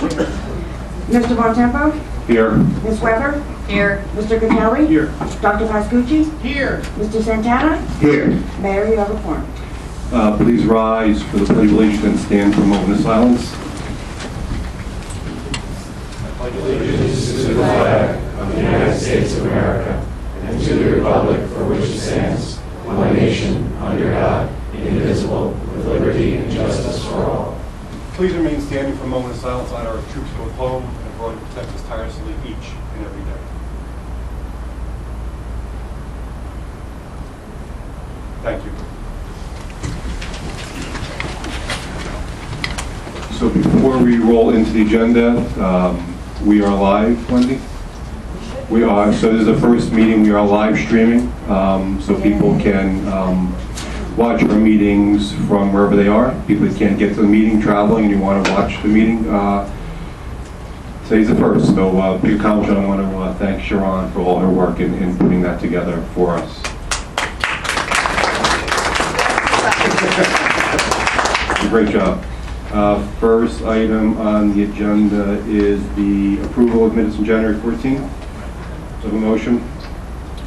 Mr. Bontempo? Here. Ms. Weber? Here. Mr. Catelli? Here. Dr. Pascucci? Here. Mr. Santana? Here. Mayor, you have a quorum. Please rise for the Pledge of Allegiance and stand for a moment of silence. Allegiance to the flag of the United States of America and to the republic for which it stands, one nation, under God, indivisible, with liberty and justice for all. Please remain standing for a moment of silence. Let our troops go home and abroad to protect us tirelessly each and every day. Thank you. So before we roll into the agenda, we are live, Wendy? We are. So this is the first meeting we are live streaming, so people can watch our meetings from wherever they are. People that can't get to the meeting, traveling, and you want to watch the meeting, today's the first. So big accomplishment. I want to thank Sharon for all her work in putting that together for us. Great job. First item on the agenda is the approval of minutes from January 14th. So have a motion?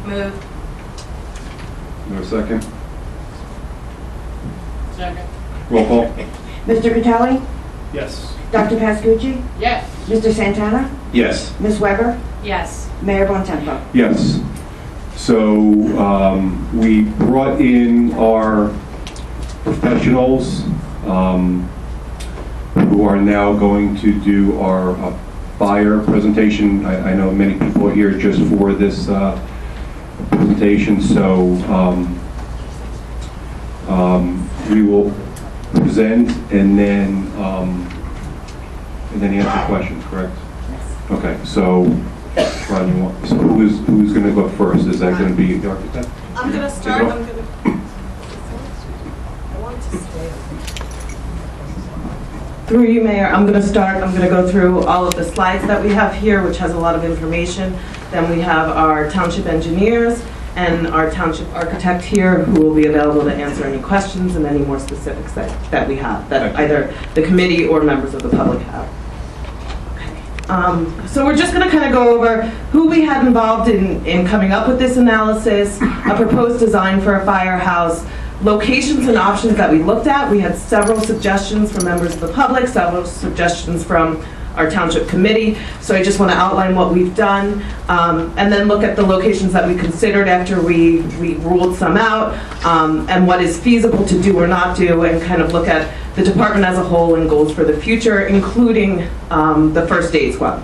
Move. Is there a second? Second. Roll call. Mr. Catelli? Yes. Dr. Pascucci? Yes. Mr. Santana? Yes. Ms. Weber? Yes. Mayor Bontempo? Yes. So we brought in our professionals who are now going to do our fire presentation. I know many people are here just for this presentation, so we will present and then answer questions, correct? Yes. Okay, so Ron, so who's going to go first? Is that going to be the architect? I'm going to start. I want to stay. Through you, Mayor, I'm going to start. I'm going to go through all of the slides that we have here, which has a lot of information. Then we have our township engineers and our township architect here who will be available to answer any questions and any more specifics that we have, that either the committee or members of the public have. So we're just going to kind of go over who we had involved in coming up with this analysis, a proposed design for a firehouse, locations and options that we looked at. We had several suggestions from members of the public, several suggestions from our township committee. So I just want to outline what we've done and then look at the locations that we considered after we ruled some out and what is feasible to do or not do, and kind of look at the department as a whole and goals for the future, including the first aid squad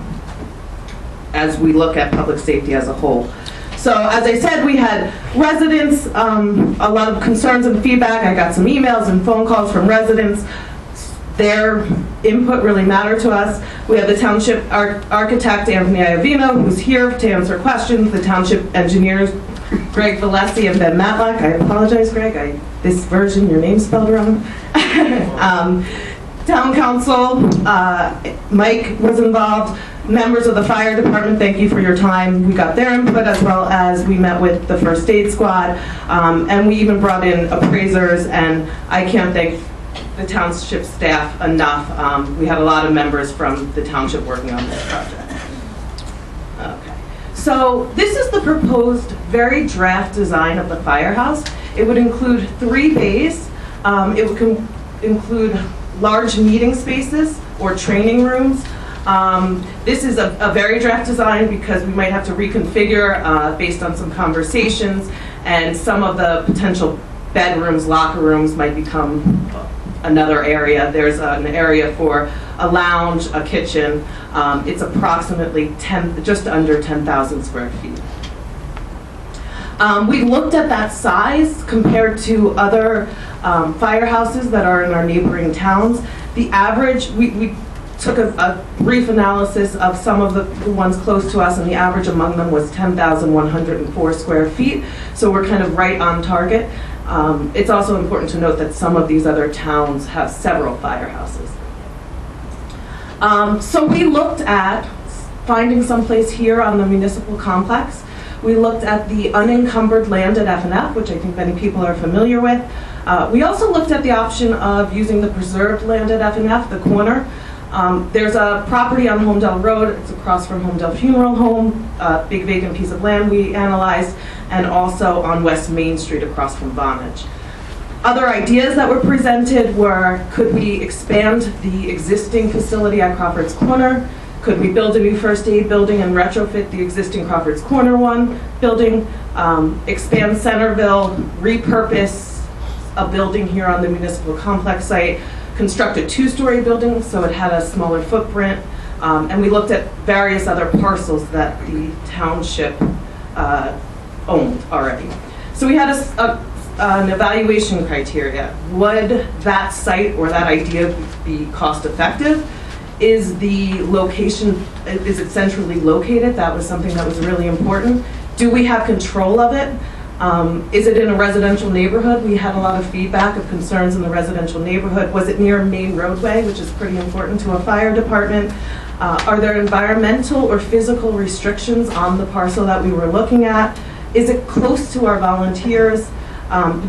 as we look at public safety as a whole. So as I said, we had residents, a lot of concerns and feedback. I got some emails and phone calls from residents. Their input really mattered to us. We have the township architect, Anthony Iovino, who's here to answer questions, the township engineers, Greg Valesi and Ben Matlock. I apologize, Greg, this version, your name's spelled wrong. Town council, Mike was involved. Members of the fire department, thank you for your time. We got their input, as well as we met with the first aid squad, and we even brought in appraisers, and I can't thank the township staff enough. We had a lot of members from the township working on this project. Okay, so this is the proposed very draft design of the firehouse. It would include 3 bays. It would include large meeting spaces or training rooms. This is a very draft design because we might have to reconfigure based on some conversations, and some of the potential bedrooms, locker rooms might become another area. There's an area for a lounge, a kitchen. It's approximately just under 10,000 square feet. We looked at that size compared to other firehouses that are in our neighboring towns. The average, we took a brief analysis of some of the ones close to us, and the average among them was 10,104 square feet. So we're kind of right on target. It's also important to note that some of these other towns have several firehouses. So we looked at finding someplace here on the Municipal Complex. We looked at the unencumbered land at F&F, which I think many people are familiar with. We also looked at the option of using the preserved land at F&F, the corner. There's a property on Holmdel Road, it's across from Holmdel Funeral Home, a big vacant piece of land we analyzed, and also on West Main Street across from Vonage. Other ideas that were presented were, could we expand the existing facility at Crawfords Corner? Could we build a new first aid building and retrofit the existing Crawfords Corner building? Expand Centerville, repurpose a building here on the Municipal Complex site, construct a 2-story building so it had a smaller footprint, and we looked at various other parcels that the Township owned already. So we had an evaluation criteria. Would that site or that idea be cost effective? Is the location, is it centrally located? That was something that was really important. Do we have control of it? Is it in a residential neighborhood? We had a lot of feedback of concerns in the residential neighborhood. Was it near a main roadway, which is pretty important to a fire department? Are there environmental or physical restrictions on the parcel that we were looking at? Is it close to our volunteers?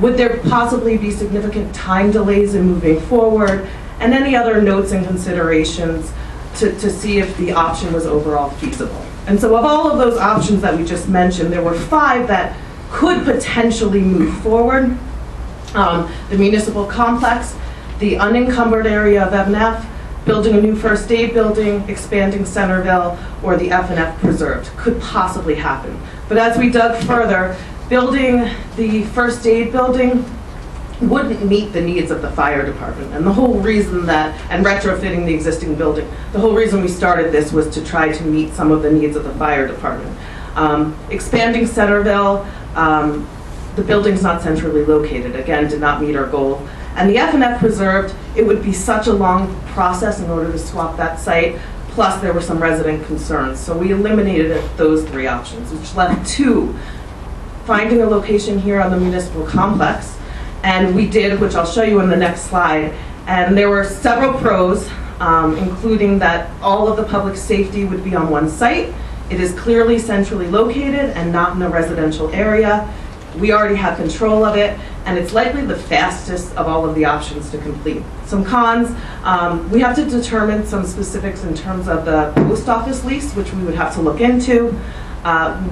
Would there possibly be significant time delays in moving forward? And any other notes and considerations to see if the option was overall feasible. And so of all of those options that we just mentioned, there were 5 that could potentially move forward. The Municipal Complex, the unencumbered area of F, building a new first aid building, expanding Centerville, or the F preserved could possibly happen. But as we dug further, building the first aid building wouldn't meet the needs of the fire department. And the whole reason that, and retrofitting the existing building, the whole reason we started this was to try to meet some of the needs of the fire department. Expanding Centerville, the building's not centrally located, again, did not meet our goal. And the F preserved, it would be such a long process in order to swap that site, plus there were some resident concerns. So we eliminated those 3 options, which left 2, finding a location here on the Municipal Complex. And we did, which I'll show you in the next slide. And there were several pros, including that all of the public safety would be on one site. It is clearly centrally located and not in a residential area. We already have control of it, and it's likely the fastest of all of the options to complete. Some cons, we have to determine some specifics in terms of the post office lease, which we would have to look into.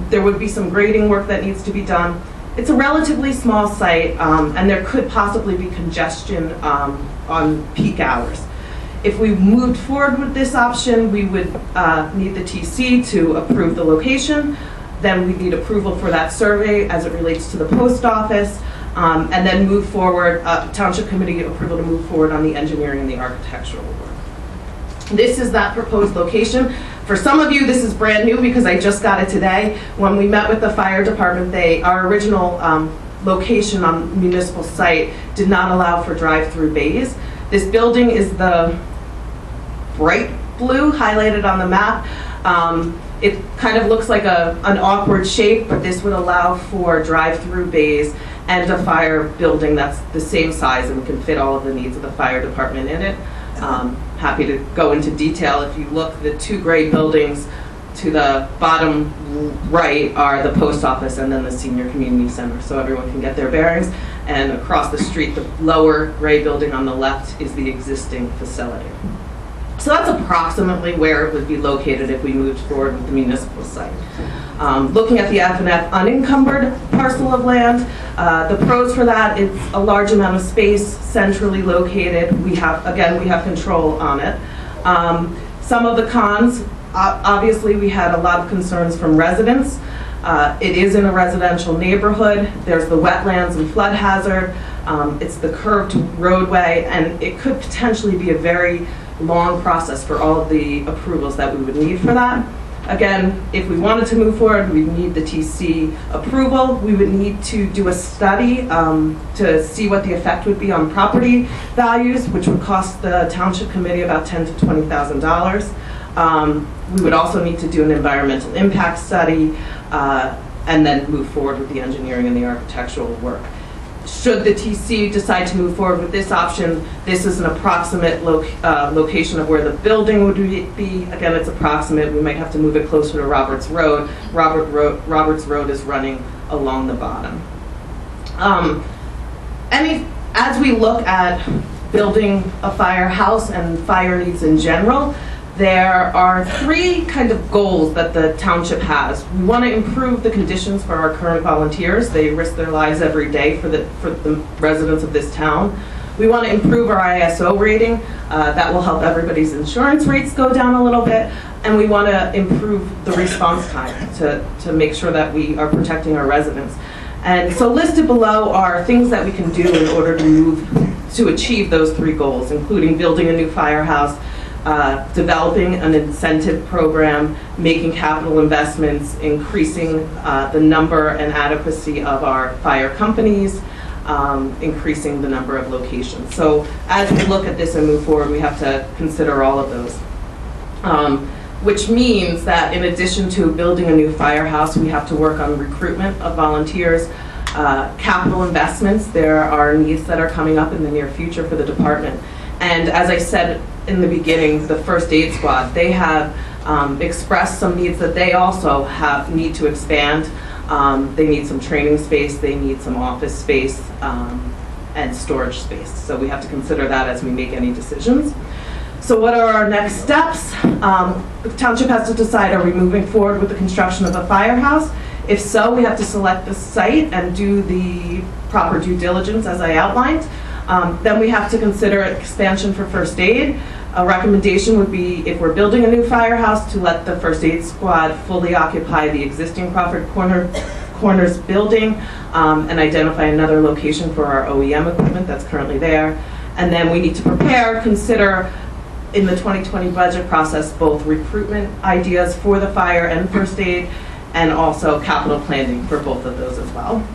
There would be some grading work that needs to be done. It's a relatively small site, and there could possibly be congestion on peak hours. If we moved forward with this option, we would need the TC to approve the location. Then we need approval for that survey as it relates to the post office, and then move forward, Township Committee approval to move forward on the engineering and the architectural work. This is that proposed location. For some of you, this is brand new because I just got it today. When we met with the fire department, our original location on municipal site did not allow for drive-through bays. This building is the bright blue highlighted on the map. It kind of looks like an awkward shape, but this would allow for drive-through bays and a fire building that's the same size and can fit all of the needs of the fire department in it. Happy to go into detail. If you look, the 2 gray buildings to the bottom right are the post office and then the senior community center, so everyone can get their bearings. And across the street, the lower gray building on the left is the existing facility. So that's approximately where it would be located if we moved forward with the municipal site. Looking at the F unencumbered parcel of land, the pros for that, it's a large amount of space, centrally located. We have control on it. Some of the cons, obviously we had a lot of concerns from residents. It is in a residential neighborhood. There's the wetlands and flood hazard. It's the curved roadway, and it could potentially be a very long process for all of the approvals that we would need for that. Again, if we wanted to move forward, we'd need the TC approval. We would need to do a study to see what the effect would be on property values, which would cost the Township Committee about $10,000 to $20,000. We would also need to do an environmental impact study and then move forward with the engineering and the architectural work. Should the TC decide to move forward with this option, this is an approximate location of where the building would be. Again, it's approximate. We might have to move it closer to Roberts Road. Roberts Road is running along the bottom. As we look at building a firehouse and fire needs in general, there are three kind of goals that the township has. We want to improve the conditions for our current volunteers. They risk their lives every day for the residents of this town. We want to improve our ISO rating. That will help everybody's insurance rates go down a little bit. And we want to improve the response time to make sure that we are protecting our residents. And so listed below are things that we can do in order to achieve those three goals, including building a new firehouse, developing an incentive program, making capital investments, increasing the number and adequacy of our fire companies, increasing the number of locations. So as we look at this and move forward, we have to consider all of those. Which means that in addition to building a new firehouse, we have to work on recruitment of volunteers, capital investments. There are needs that are coming up in the near future for the department. And as I said in the beginning, the first aid squad, they have expressed some needs that they also need to expand. They need some training space, they need some office space, and storage space. So we have to consider that as we make any decisions. So what are our next steps? The township has to decide, are we moving forward with the construction of a firehouse? If so, we have to select the site and do the proper due diligence as I outlined. Then we have to consider expansion for first aid. A recommendation would be, if we're building a new firehouse, to let the first aid squad fully occupy the existing Crawford Corners building and identify another location for our OEM equipment that's currently there. And then we need to consider in the 2020 budget process, both recruitment ideas for the fire and first aid, and also capital planning for both of those as well.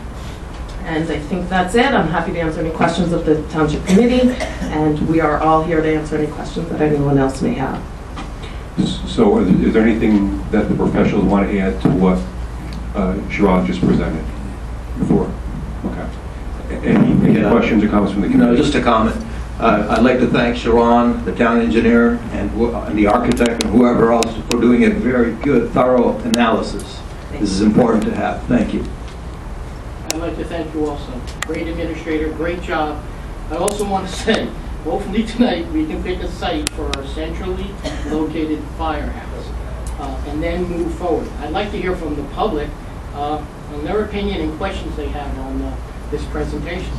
And I think that's it. I'm happy to answer any questions of the Township Committee, and we are all here to answer any questions that anyone else may have. So is there anything that the professionals want to add to what Sharon just presented before? Okay. Any questions or comments from the committee? No, just a comment. I'd like to thank Sharon, the town engineer, and the architect, and whoever else for doing a very good, thorough analysis. This is important to have. Thank you. I'd like to thank you also. Great administrator, great job. I also want to say, hopefully tonight we can pick a site for our centrally located firehouse and then move forward. I'd like to hear from the public on their opinion and questions they have on this presentation.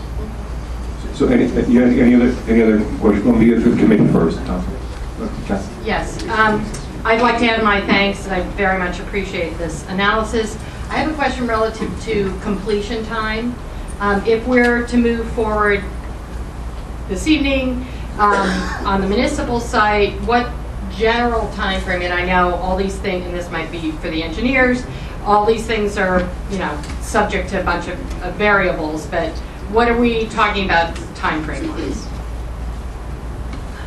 So any other questions? Let me get through the committee first. Yes, I'd like to add my thanks. I very much appreciate this analysis. I have a question relative to completion time. If we're to move forward this evening on the municipal site, what general time frame? And I know all these things, and this might be for the engineers, all these things are, subject to a bunch of variables, but what are we talking about time frame wise?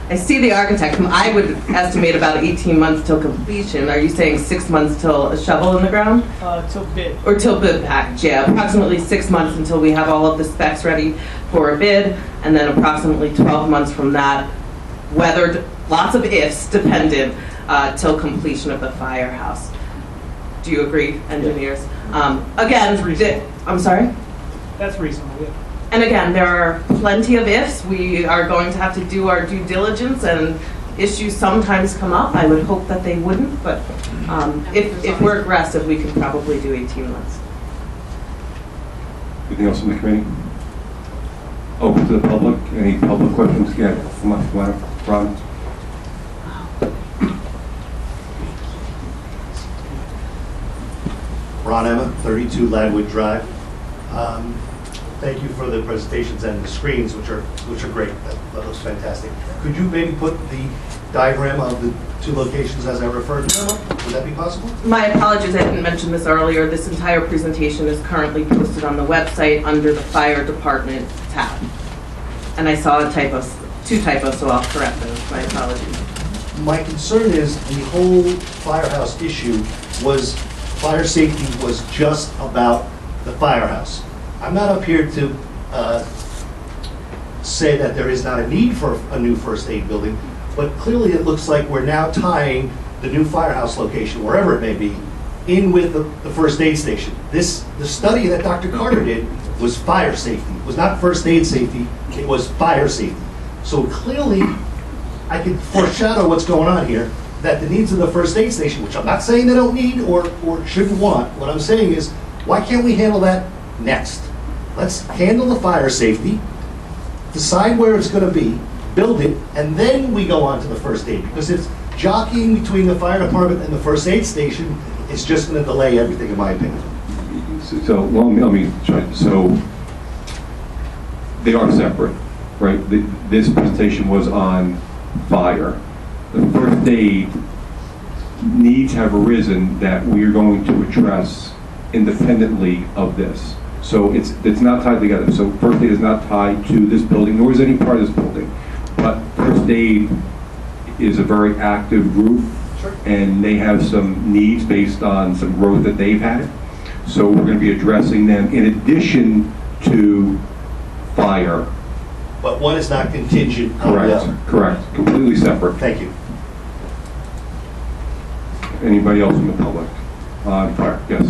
I see the architect. I would estimate about 18 months till completion. Are you saying 6 months till a shovel in the ground? Till bid. Or till bid package, yeah. Approximately 6 months until we have all of the specs ready for a bid, and then approximately 12 months from that, weathered, lots of ifs, dependent, till completion of the firehouse. Do you agree, engineers? Again, I'm sorry? That's reasonable, yeah. And again, there are plenty of ifs. We are going to have to do our due diligence, and issues sometimes come up. I would hope that they wouldn't, but if we're aggressive, we can probably do 18 months. Anything else from the committee? Open to the public. Any public questions? Yeah, come on, Ron. Ron Emma, 32 Ladwood Drive. Thank you for the presentations and the screens, which are great. That looks fantastic. Could you maybe put the diagram of the two locations as I referred to them? Would that be possible? My apologies, I didn't mention this earlier. This entire presentation is currently posted on the website under the Fire Department tab. And I saw two typos, so I'll correct those. My apologies. My concern is the whole firehouse issue was fire safety was just about the firehouse. I'm not up here to say that there is not a need for a new first aid building, but clearly it looks like we're now tying the new firehouse location, wherever it may be, in with the first aid station. The study that Dr. Carter did was fire safety. It was not first aid safety, it was fire safety. So clearly, I can foreshadow what's going on here, that the needs of the first aid station, which I'm not saying they don't need or shouldn't want, what I'm saying is, why can't we handle that next? Let's handle the fire safety, decide where it's gonna be, build it, and then we go on to the first aid. Because it's jockeying between the fire department and the first aid station, it's just gonna delay everything, in my opinion. So, let me try. So, they are separate, right? This presentation was on fire. The first aid needs have arisen that we are going to address independently of this. So it's not tied together. So first aid is not tied to this building, nor is any part of this building. But first aid is a very active group, and they have some needs based on some growth that they've had. So we're going to be addressing them in addition to fire. But one is not contingent on the Correct, other. correct, completely separate. Thank you. Anybody else in the public? Fire, yes.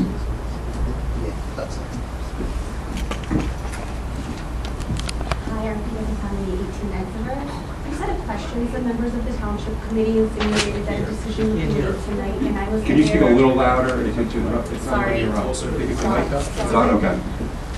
Hi, I'm Peter Conley, 18 Exeter. I just had a question. The members of the Township Committee insinuated that a decision would be made tonight, and I was Can you speak a there. little louder? It's not Sorry. really loud. So if you can Sorry. mic up. It's on, okay.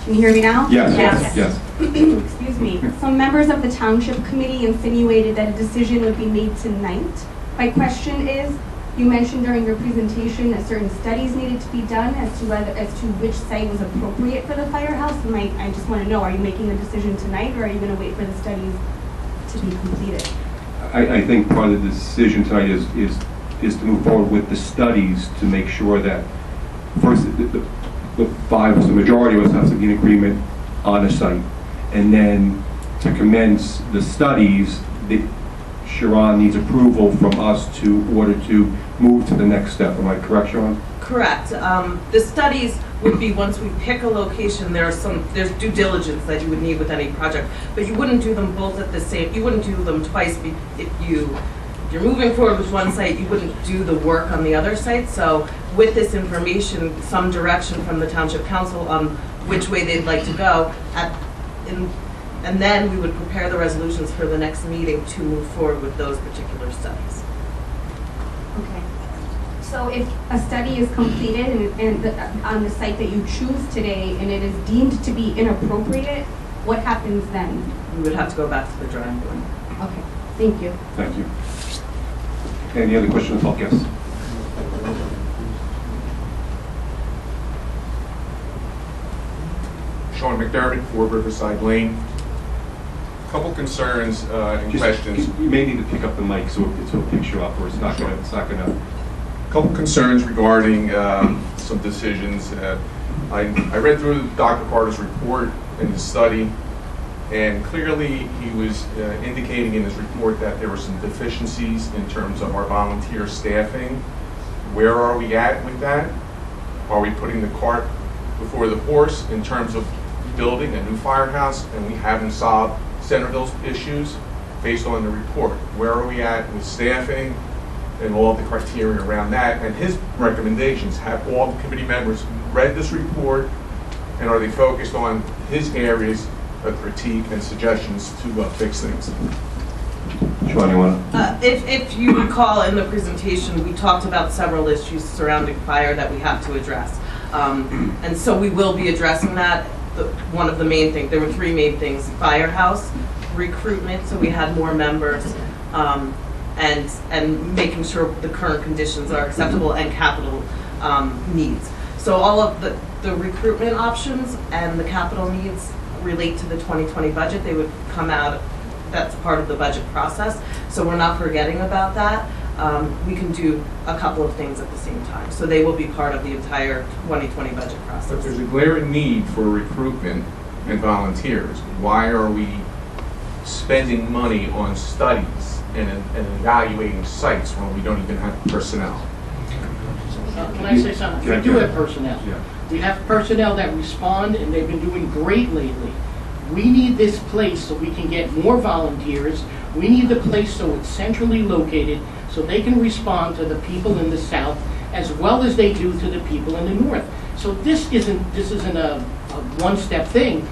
Can you hear me now? Yes, yes. Excuse me. Some members of the Township Committee insinuated that a decision would be made tonight. My question is, you mentioned during your presentation that certain studies needed to be done as to which site was appropriate for the firehouse. And I just want to know, are you making a decision tonight, or are you going to wait for the studies to be completed? I think part of the decision tonight is to move forward with the studies to make sure that, first, the majority of us have to be in agreement on a site. And then to commence the studies, Sharon needs approval from us in order to move to the next step. Am I correct, Sharon? Correct. The studies would be, once we pick a location, there's due diligence that you would need with any project, but you wouldn't do them both at the same, you wouldn't do them twice. If you're moving forward with one site, you wouldn't do the work on the other site. So with this information, some direction from the Township Council on which way they'd like to go, and then we would prepare the resolutions for the next meeting to move forward with those particular studies. Okay. So if a study is completed and on the site that you choose today, and it is deemed to be inappropriate, what happens then? We would have to go back to the drawing board. Okay, thank you. Thank you. Any other questions? Yes. Sean McDermott, 4 Riverside Lane. Couple concerns and questions. You may need to pick up the mic so it'll pick you up, or it's not gonna. Couple concerns regarding some decisions. I read through Dr. Carter's report and his study, and clearly he was indicating in his report that there were some deficiencies in terms of our volunteer staffing. Where are we at with that? Are we putting the cart before the horse in terms of building a new firehouse, and we haven't solved Centerville's issues based on the report? Where are we at with staffing and all the criteria around that? And his recommendations, have all the committee members read this report, and are they focused on his areas of critique and suggestions to fix things? Sean, you want to? If you recall in the presentation, we talked about several issues surrounding fire that we have to address. And so we will be addressing that. One of the main things, there were 3 main things: firehouse, recruitment, so we had more members, and making sure the current conditions are acceptable, and capital needs. So all of the recruitment options and the capital needs relate to the 2020 budget. They would come out, that's part of the budget process. So we're not forgetting about that. We can do a couple of things at the same time. So they will be part of the entire 2020 budget process. But there's a glaring need for recruitment and volunteers. Why are we spending money on studies and evaluating sites when we don't even have personnel? Can I say something? We do have personnel. Yeah. We have personnel that respond, and they've been doing great lately. We need this place so we can get more volunteers. We need the place so it's centrally located, so they can respond to the people in the south as well as they do to the people in the north. So this isn't a one-step thing.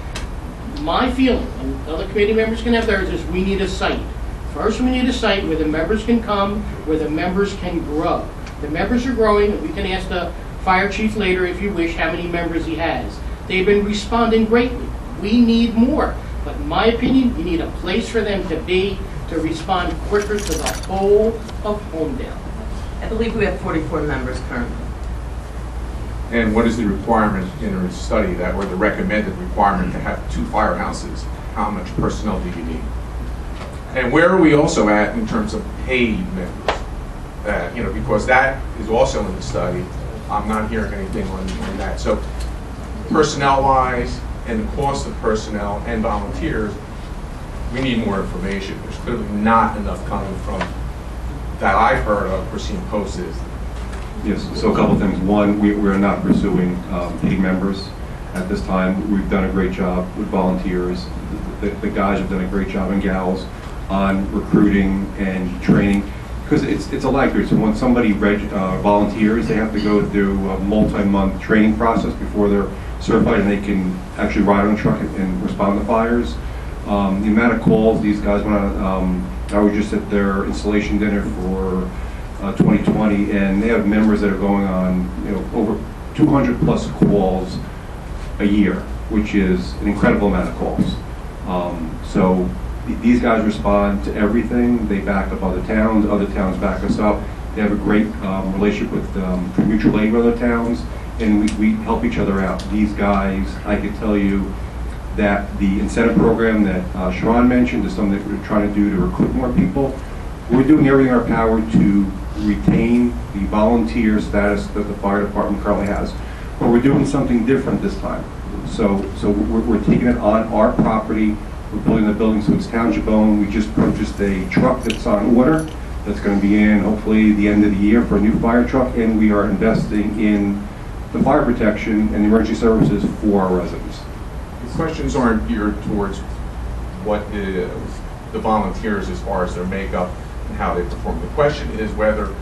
My feeling, and other committee members can have theirs, is we need a site. First, we need a site where the members can come, where the members can grow. The members are growing, we can ask the fire chief later, if you wish, how many members he has. They've been responding greatly. We need more. But in my opinion, you need a place for them to be, to respond quicker to the whole of Holmdel. I believe we have 44 members currently. And what is the requirement in a study that, or the recommended requirement to have 2 firehouses? How much personnel do you need? And where are we also at in terms of paid members? Because that is also in the study. I'm not hearing anything on that. So personnel-wise and the cost of personnel and volunteers, we need more information. There's clearly not enough coming from that I've heard of or seen posted. Yes, so a couple things. One, we're not pursuing paid members at this time. We've done a great job with volunteers. The guys have done a great job, and gals, on recruiting and training. Because it's a lag period. So when somebody volunteers, they have to go through a multi-month training process before they're certified and they can actually ride on a truck and respond to fires. The amount of calls these guys went on, I was just at their installation dinner for 2020, and they have members that are going on, over 200 plus calls a year, which is an incredible amount of calls. So these guys respond to everything. They back up other towns back us up. They have a great relationship with mutual aid with other towns, and we help each other out. These guys, I can tell you that the incentive program that Sharon mentioned is something that we're trying to do to recruit more people. We're doing everything in our power to retain the volunteer status that the fire department currently has, but we're doing something different this time. So we're taking it on our property. We're building the building so it's township owned. We just purchased a truck that's on order that's going to be in hopefully the end of the year for a new fire truck, and we are investing in the fire protection and the emergency services for our residents. The questions aren't geared towards what the volunteers as far as their makeup and how they perform. The question is whether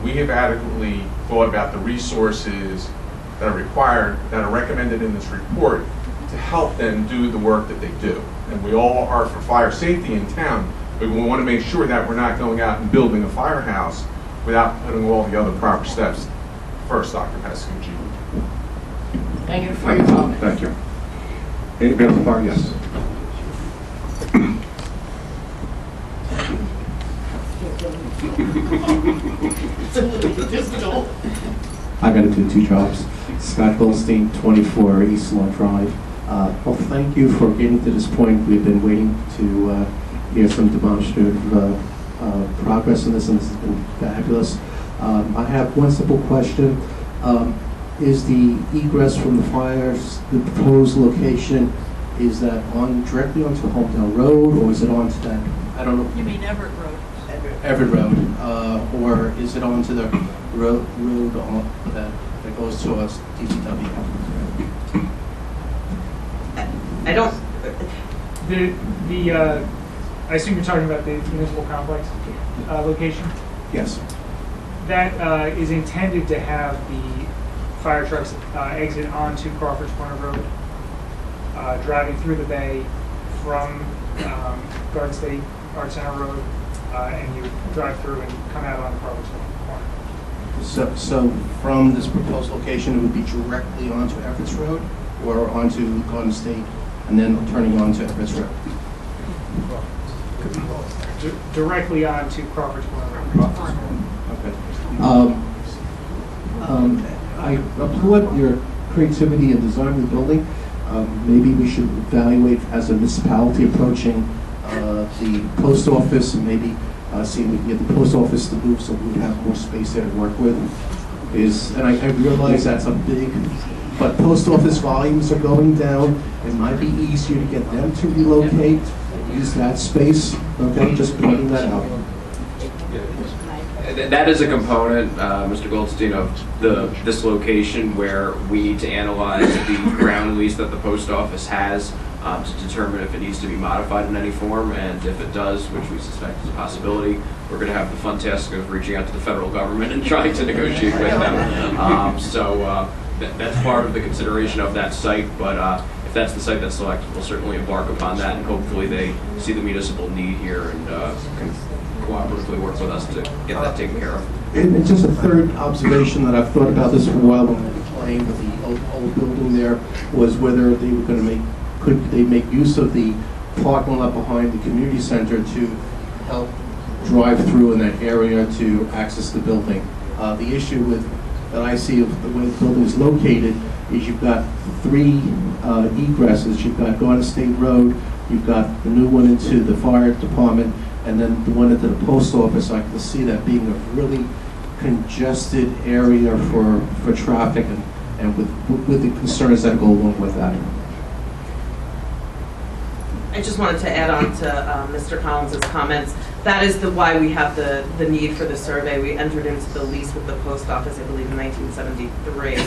we have adequately thought about the resources that are required, that are recommended in this report to help them do the work that they do. And we all are for fire safety in town, but we want to make sure that we're not going out and building a firehouse without putting all the other proper steps first, Dr. Pascucci. Thank you for your comment. Thank you. Anybody else on fire? Yes. I got to do 2 jobs. Scott Goldstein, 24 East Lawn Drive. Well, thank you for getting to this point. We've been waiting to hear some demonstrative progress in this, and this has been fabulous. I have one simple question. Is the egress from the fires, the proposed location, is that directly onto Holmdel Road, or is it onto that, I don't know? You mean Everett Road? Everett Road, or is it onto the road that goes to us, DPW? I don't, I assume you're talking about the Municipal Complex location? Yes. That is intended to have the fire trucks exit onto Crawfords Corner Road, driving through the bay from Garden State Art Center Road, and you drive through and come out on Crawfords Corner. So from this proposed location, it would be directly onto Everett's Road, or onto Garden State, and then turning onto Everett's Road? Directly onto Crawfords Corner Road. Okay. I applaud your creativity in designing the building. Maybe we should evaluate as a municipality approaching the post office, and maybe see if we can get the post office to move so we would have more space there to work with. And I realize that's a big, but post office volumes are going down. It might be easier to get them to relocate, use that space. Okay, just pointing that out. That is a component, Mr. Goldstein, of this location where we need to analyze the ground lease that the post office has to determine if it needs to be modified in any form, and if it does, which we suspect is a possibility, we're going to have the fun task of reaching out to the federal government and trying to negotiate with them. So that's part of the consideration of that site, but if that's the site that's selected, we'll certainly embark upon that, and hopefully they see the municipal need here and can cooperatively work with us to get that taken care of. And just a third observation that I've thought about this for a while when we were playing with the old building there was whether they were going to could they make use of the parking lot behind the community center to help drive through in that area to access the building. The issue that I see of the way the building is located is you've got 3 egresses. You've got Garden State Road, you've got the new one into the fire department, and then the one into the post office. I can see that being a really congested area for traffic and with the concerns that go along with that. I just wanted to add on to Mr. Collins' comments. That is why we have the need for the survey. We entered into the lease with the post office, I believe, in 1973.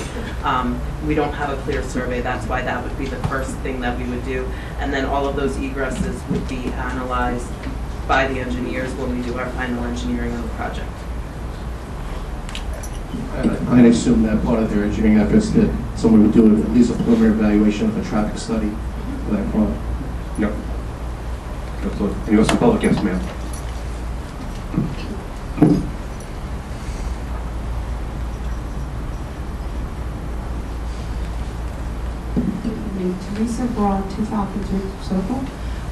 We don't have a clear survey. That's why that would be the first thing that we would do. And then all of those egresses would be analyzed by the engineers when we do our final engineering of the project. I assume that part of their engineering efforts that someone would do at least a preliminary evaluation of a traffic study for that part. Yep. Any else from public? Yes, ma'am. Teresa Braun, 2002 Circle.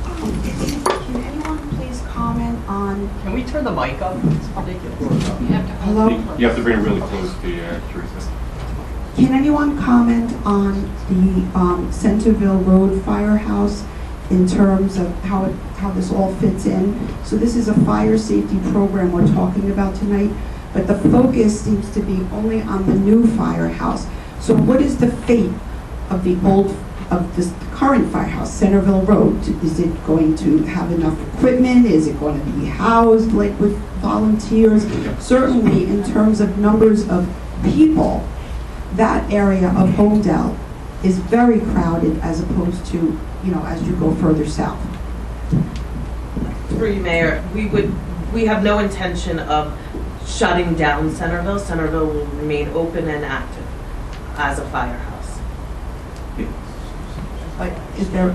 Can anyone please comment on... Can we turn the mic up? It's ridiculous. Hello? You have to bring it really close to you, Teresa. Can anyone comment on the Centerville Road Firehouse in terms of how this all fits in? So this is a fire safety program we're talking about tonight, but the focus seems to be only on the new firehouse. So what is the fate of this current firehouse, Centerville Road? Is it going to have enough equipment? Is it going to be housed like with volunteers? Certainly in terms of numbers of people, that area of Holmdel is very crowded as opposed to, as you go further south. Through you, Mayor, we have no intention of shutting down Centerville. Centerville will remain open and active as a firehouse. But do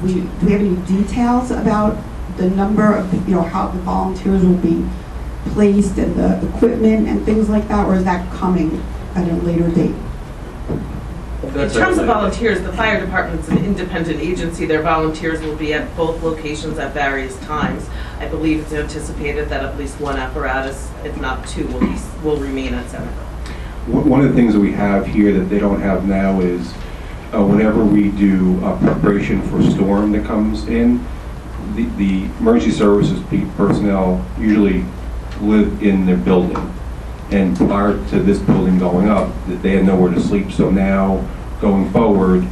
we have any details about the number of, how the volunteers will be placed and the equipment and things like that, or is that coming at a later date? In terms of volunteers, the fire department's an independent agency. Their volunteers will be at both locations at various times. I believe it's anticipated that at least 1 apparatus, if not 2, will remain at Centerville. One of the things that we have here that they don't have now is whenever we do preparation for a storm that comes in, the emergency services personnel usually live in their building. And prior to this building going up, they had nowhere to sleep. So now, going forward,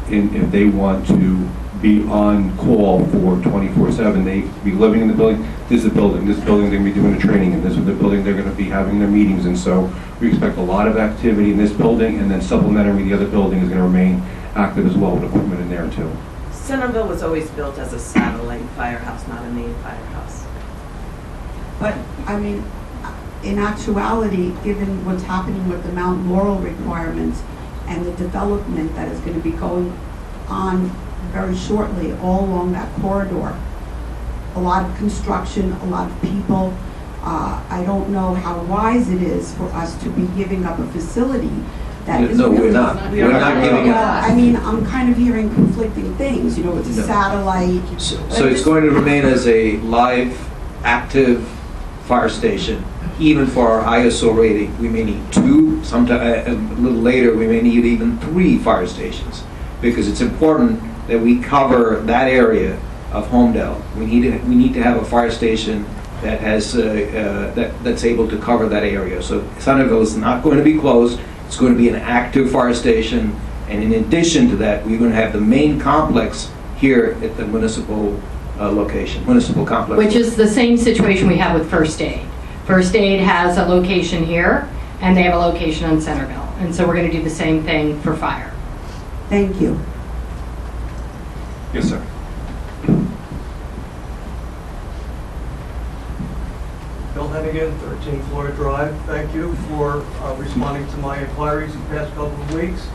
if they want to be on call for 24/7, they be living in the building. This is the building. This building they're going to be doing the training in. This is the building they're going to be having their meetings. And so we expect a lot of activity in this building, and then supplementary, the other building is going to remain active as well with equipment in there too. Centerville was always built as a satellite firehouse, not a main firehouse. But, in actuality, given what's happening with the Mount Laurel requirements and the development that is going to be going on very shortly all along that corridor, a lot of construction, a lot of people, I don't know how wise it is for us to be giving up a facility that is No, really... we're not. We're not giving up. I'm kind of hearing conflicting things, it's a satellite. So it's going to remain as a live, active fire station. Even for our ISO rating, we may need 2, sometime a little later we may need even 3 fire stations, because it's important that we cover that area of Holmdel. We need to have a fire station that has that's able to cover that area. So Centerville is not going to be closed. It's going to be an active fire station, and in addition to that, we're going to have the main complex here at the municipal municipal complex. Which is the same situation we have with First Aid. First Aid has a location here, and they have a location on Centerville. And so we're going to do the same thing for fire. Thank you. Yes, sir. Bill Hennigan, 13 Florida Drive. Thank you for responding to my inquiries the past couple of weeks.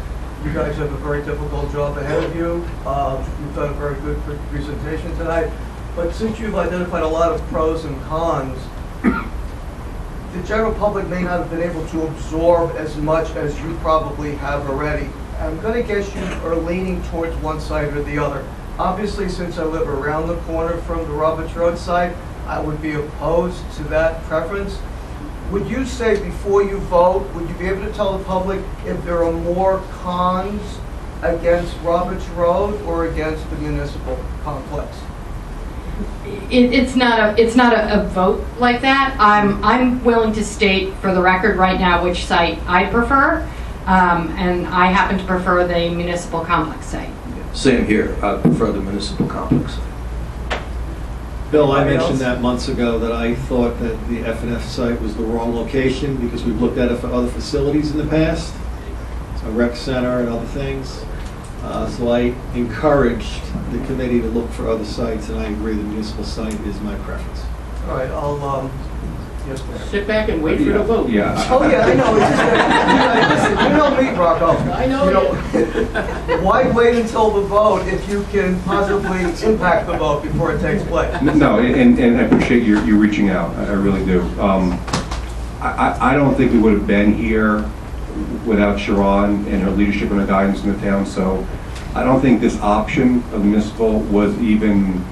You guys have a very difficult job ahead of you. You've done a very good presentation tonight. But since you've identified a lot of pros and cons, the general public may not have been able to absorb as much as you probably have already. I'm going to guess you are leaning towards one side or the other. Obviously, since I live around the corner from the Roberts Road site, I would be opposed to that preference. Would you say before you vote, would you be able to tell the public if there are more cons against Roberts Road or against the Municipal Complex? It's not a vote like that. I'm willing to state for the record right now which site I prefer, and I happen to prefer the Municipal Complex site. Same here, I prefer the Municipal Complex. Bill, I Anybody mentioned else? that months ago that I thought that the F&F site was the wrong location because we've looked at it for other facilities in the past, a rec center and other things. So I encouraged the committee to look for other sites, and I agree the municipal site is my preference. All right, yes, ma'am. Sit back and wait for the vote. Yeah. Oh, yeah, I know. It's just, listen, you know me, Rocco. I know you. Why wait until the vote if you can positively impact the vote before it takes place? No, and I appreciate you reaching out. I really do. I don't think we would have been here without Sharon and her leadership and her guidance in the town. So I don't think this option of the municipal was even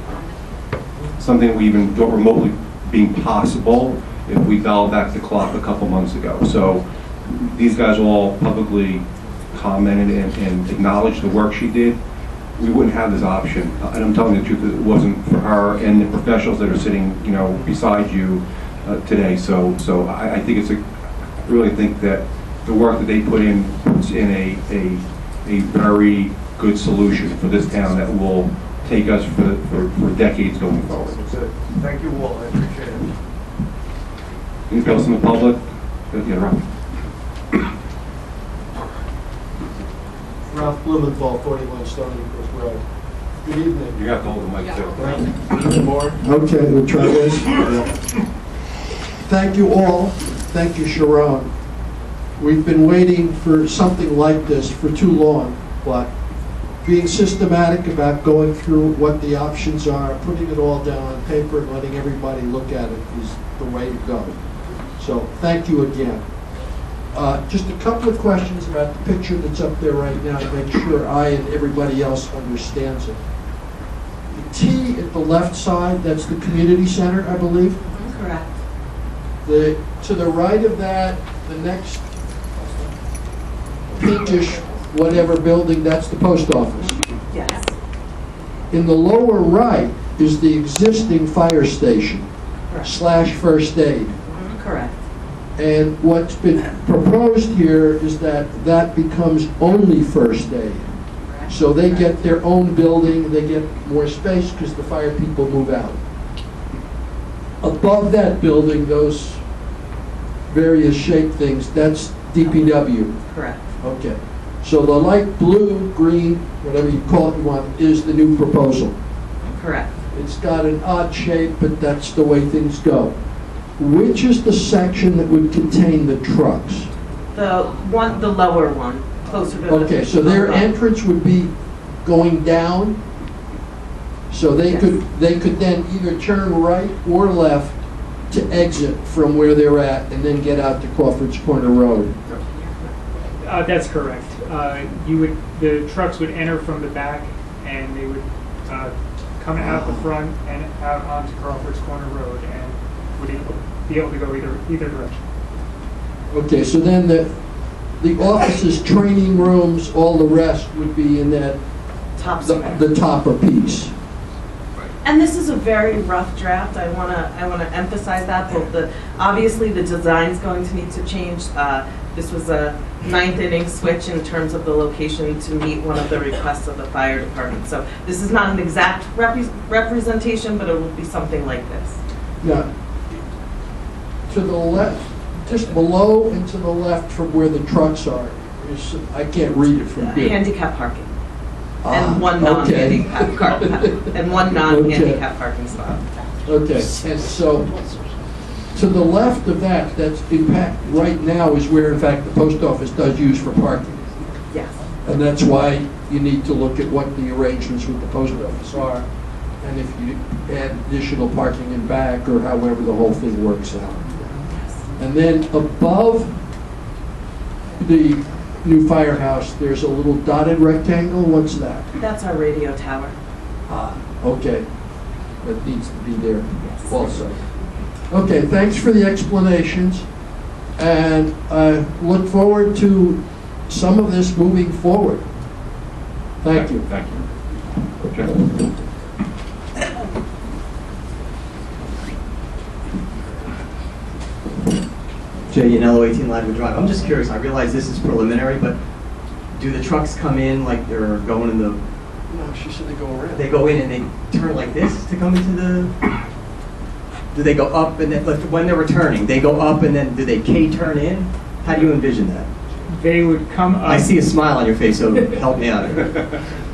something we even thought remotely being possible if we dialed back the clock a couple months ago. So these guys all publicly commented and acknowledged the work she did. We wouldn't have this option. And I'm telling you the truth, it wasn't for her and the professionals that are sitting, beside you today. So I think I really think that the work that they put in puts in a very good solution for this town that will take us for decades going forward. Thank you all, I appreciate it. Anything else in the public? Yeah, Ralph. Ralph Blumenthal, 41 Stony Brook Road. Good evening. You have to hold the mic too. Any more? Okay, we'll try this. Thank you all. Thank you, Sharon. We've been waiting for something like this for too long, but being systematic about going through what the options are, putting it all down on paper and letting everybody look at it is the way to go. So thank you again. Just a couple of questions about the picture that's up there right now to make sure I and everybody else understands it. The T at the left side, that's the community center, I believe? Correct. To the right of that, the next pinkish whatever building, that's the post office. Yes. In the lower right is the existing fire station / first aid. Correct. And what's been proposed here is that becomes only first aid. So they get their own building, they get more space because the fire people move out. Above that building, those various shaped things, that's DPW. Correct. Okay. So the light blue, green, whatever you call it you want, is the new proposal. Correct. It's got an odd shape, but that's the way things go. Which is the section that would contain the trucks? The lower one, closer to the... Okay, so their entrance would be going down, so they could then either turn right or left to exit from where they're at and then get out to Crawfords Corner Road. That's correct. The trucks would enter from the back, and they would come out the front and out onto Crawfords Corner Road, and would be able to go either direction. Okay, so then the offices, training rooms, all the rest would be in that the topper piece. And this is a very rough draft. I want to emphasize that. But obviously the design's going to need to change. This was a 9th inning switch in terms of the location to meet one of the requests of the fire department. So this is not an exact representation, but it will be something like this. Yeah. To the left, just below and to the left from where the trucks are, I can't read it from here. Handicap parking. And one non-handicap parking spot. Okay, and so to the left of that's in fact right now is where in fact the post office does use for parking. Yes. And that's why you need to look at what the arrangements with the post office are, and if you add additional parking in back, or however the whole thing works out. And then above the new firehouse, there's a little dotted rectangle. What's that? That's our radio tower. Ah, okay. That needs to be there also. Okay, thanks for the explanations. And I look forward to some of this moving forward. Thank you. Thank you. Jeff? Jay Yanello, 18 Ladwood Drive. I'm just curious, I realize this is preliminary, but do the trucks come in like they're going in the... No, she said they go around. They go in and they turn like this to come into the... Do they go up and then, like when they're returning, they go up and then do they K-turn in? How do you envision that? They would come up... I see a smile on your face, so help me out here.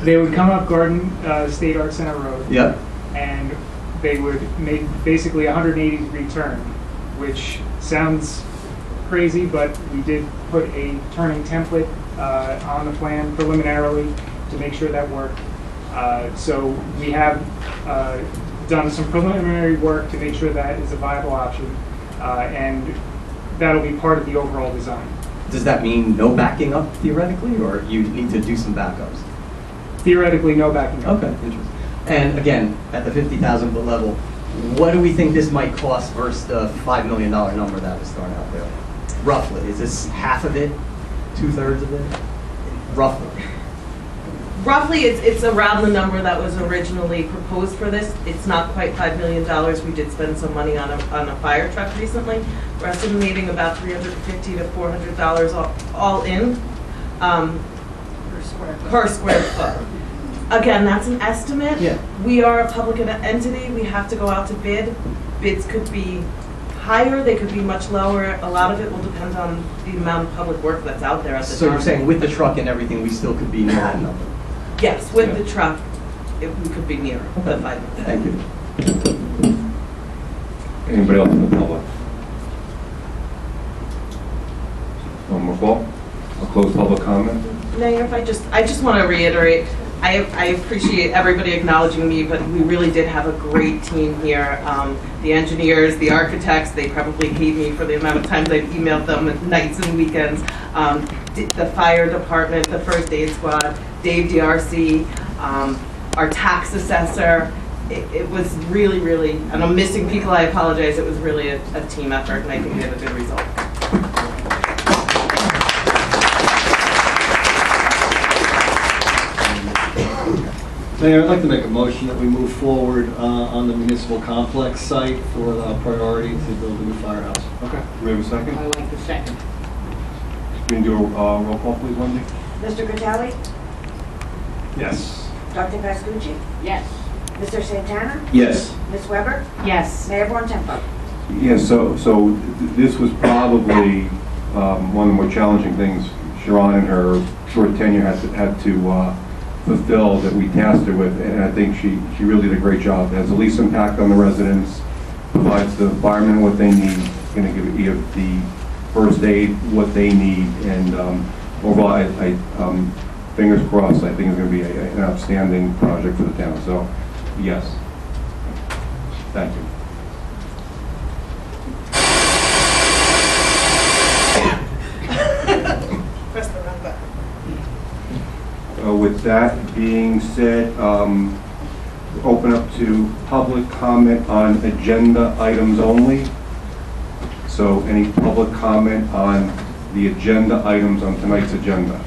They would come up Garden State Art Center Road. Yep. And they would make basically a 180-degree turn, which sounds crazy, but we did put a turning template on the plan preliminarily to make sure that worked. So we have done some preliminary work to make sure that is a viable option, and that'll be part of the overall design. Does that mean no backing up theoretically, or you need to do some backups? Theoretically, no backing up. Okay, interesting. And again, at the 50,000 foot level, what do we think this might cost versus the $5 million number that was thrown out there? Roughly, is this half of it, 2/3 of it? Roughly. Roughly, it's around the number that was originally proposed for this. It's not quite $5 million. We did spend some money on a fire truck recently. We're estimating about $350 to $400 all in per square foot. Again, that's an estimate. Yeah. We are a public entity. We have to go out to bid. Bids could be higher, they could be much lower. A lot of it will depend on the amount of public work that's out there at the time. So you're saying with the truck and everything, we still could be near that number? Yes, with the truck, we could be near the 5 million. Thank you. Anybody else in the public? No more call? I'll close public comment. Mayor, if I just want to reiterate, I appreciate everybody acknowledging me, but we really did have a great team here. The engineers, the architects, they probably hate me for the amount of times I've emailed them at nights and weekends. The fire department, the first aid squad, Dave DRC, our tax assessor. It was really, really, and I'm missing people, I apologize. It was really a team effort, and I think we had a good result. Mayor, I'd like to make a motion that we move forward on the Municipal Complex site for the priority to build a new firehouse. Okay. Do we have a second? I like the second. Can you do a roll call, please, Wendy? Mr. Vitale? Yes. Dr. Pascucci? Yes. Mr. Santana? Yes. Ms. Weber? Yes. Mayor Bontempo? Yes, so this was probably one of the more challenging things Sharon in her short tenure had to fulfill that we tasked her with, and I think she really did a great job. It has the least impact on the residents, provides the firemen what they need, going to give the first aid what they need, and overall, I fingers crossed, I think it's going to be an outstanding project for the town. So, yes. Thank you. Press the wrong button. With that being said, open up to public comment on agenda items only. So any public comment on the agenda items on tonight's agenda?